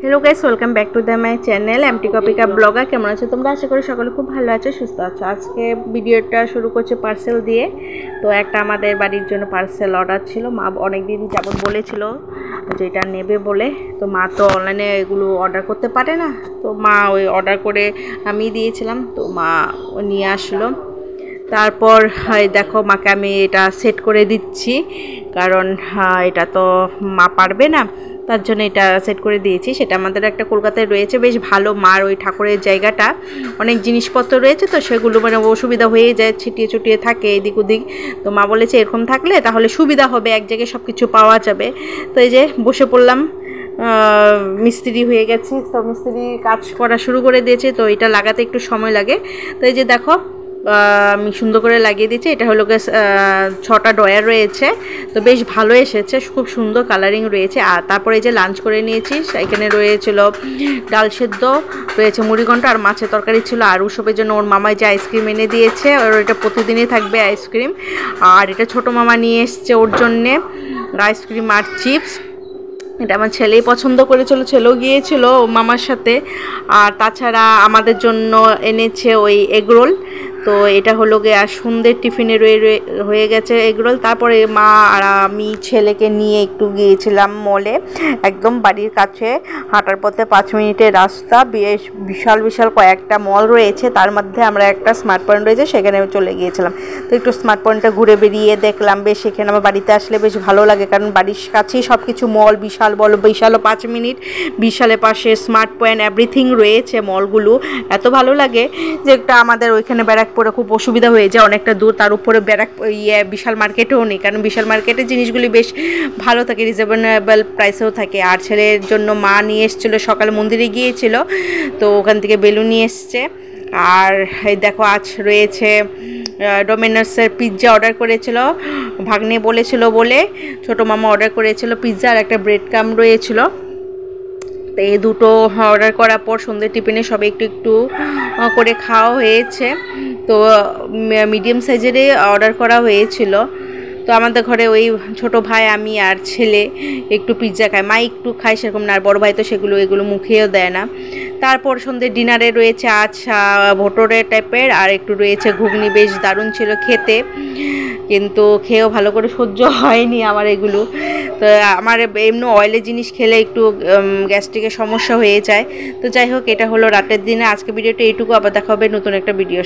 Hello guys, welcome back to the my channel एमटी कपिका blogger. केमन आছো তোমরা? আশা করি সকলে খুব ভালো আছো, সুস্থ আছো। আজকে ভিডিওটা শুরু করছে পার্সেল দিয়ে। তো একটা আমাদের বাড়ির জন্য পার্সেল অর্ডার ছিল। মা অনেক দিন যাবত বলেছিল যে এটা নেবে বলে। তো মা তো অনলাইনে এগুলো অর্ডার করতে পারে না, তো মা ওই অর্ডার করে আমি দিয়েছিলাম। তো মা নিয়ে আসলো। তারপর দেখো মাকে আমি এটা সেট করে দিচ্ছি, কারণ এটা তো মা পারবে না, তার জন্য এটা সেট করে দিয়েছি। সেটা আমাদের একটা কলকাতায় রয়েছে, বেশ ভালো। মার ওই ঠাকুরের জায়গাটা অনেক জিনিসপত্র রয়েছে, তো সেগুলো মানে অসুবিধা হয়ে যায়, ছিটিয়ে ছুটিয়ে থাকে এদিক ওদিক। তো মা বলেছে এরকম থাকলে তাহলে সুবিধা হবে, এক জায়গায় সব কিছু পাওয়া যাবে। তো এই যে বসে পড়লাম। মিস্ত্রি হয়ে গেছে, তো মিস্ত্রি কাজ করা শুরু করে দিয়েছে। তো এটা লাগাতে একটু সময় লাগে। তো এই যে দেখো আমি সুন্দর করে লাগিয়ে দিয়েছি। এটা হলো 6টা ডয়ার রয়েছে, তো বেশ ভালো এসেছে, খুব সুন্দর কালারিং রয়েছে। আর তারপরে এই যে লাঞ্চ করে নিয়েছি। এখানে রয়েছিল ডাল সেদ্ধ, রয়েছে মুড়িঘণ্ট আর মাছের তরকারি ছিল। আর উৎসবের জন্য ওর মামাই যে আইসক্রিম এনে দিয়েছে, আর এটা প্রতিদিনই থাকবে আইসক্রিম। আর এটা ছোটো মামা নিয়ে এসছে ওর জন্যে আইসক্রিম আর চিপস। এটা আমার ছেলেই পছন্দ করেছিল, ছেলেও গিয়েছিল মামার সাথে। আর তাছাড়া আমাদের জন্য এনেছে ওই এগরোল। তো এটা হলো গিয়ে আর সন্ধ্যের টিফিনে হয়ে গেছে এগরোল। তারপরে মা আর আমি ছেলেকে নিয়ে একটু গিয়েছিলাম মলে, একদম বাড়ির কাছে, হাঁটার পথে 5 মিনিটের রাস্তা। বেশ বিশাল বিশাল কয়েকটা মল রয়েছে, তার মধ্যে আমরা একটা স্মার্ট পয়েন্ট রয়েছে সেখানে চলে গিয়েছিলাম। তো একটু স্মার্ট পয়েন্টটা ঘুরে বেরিয়ে দেখলাম, বেশ সেখানে আমার বাড়িতে আসলে বেশ ভালো লাগে, কারণ বাড়ির কাছেই সব কিছু মল, বিশাল বলো, বিশালও 5 মিনিট, বিশালের পাশে স্মার্ট পয়েন্ট, এভরিথিং রয়েছে মলগুলো। এত ভালো লাগে যে একটা আমাদের ওইখানে ব্যারাকপুরে খুব অসুবিধা হয়ে যায়, অনেকটা দূর। তার উপরে বিশাল মার্কেটেও নেই, কারণ বিশাল মার্কেটের জিনিসগুলি বেশ ভালো থাকে, রিজনেবল প্রাইসেও থাকে। আর ছেলের জন্য মা নিয়ে এসেছিলো, সকালে মন্দিরে গিয়েছিল, তো ওখান থেকে বেলুন নিয়ে এসছে। আর এই দেখো আজ রয়েছে ডোমিনোসের পিৎজা অর্ডার করেছিল, ভাগ্নে বলেছিল বলে ছোটো মামা অর্ডার করেছিল পিৎজা, আর একটা ব্রেড ক্রাম্ব রয়েছিল। তো এই দুটো অর্ডার করার পর সন্ধ্যে টিফিনে সবে একটু একটু করে খাওয়া হয়েছে। তো মিডিয়াম সাইজেরই অর্ডার করা হয়েছিল। তো আমাদের ঘরে ওই ছোটো ভাই, আমি আর ছেলে একটু পিৎজা খাই, মা একটু খায় সেরকম না, আর বড়ো ভাই তো এগুলো মুখেও দেয় না। তারপর সন্ধ্যে ডিনারে রয়েছে আজ ভোটরের টাইপের, আর একটু রয়েছে ঘুগনি, বেশ দারুণ ছিল খেতে, কিন্তু খেয়েও ভালো করে সহ্য হয়নি আমার এগুলো। তো আমার এমনি অয়েলের জিনিস খেলে একটু গ্যাস্ট্রিকের সমস্যা হয়ে যায়। তো যাই হোক, এটা হলো রাতের দিনে আজকে ভিডিওটা এইটুকু। আবার দেখা হবে নতুন একটা ভিডিও।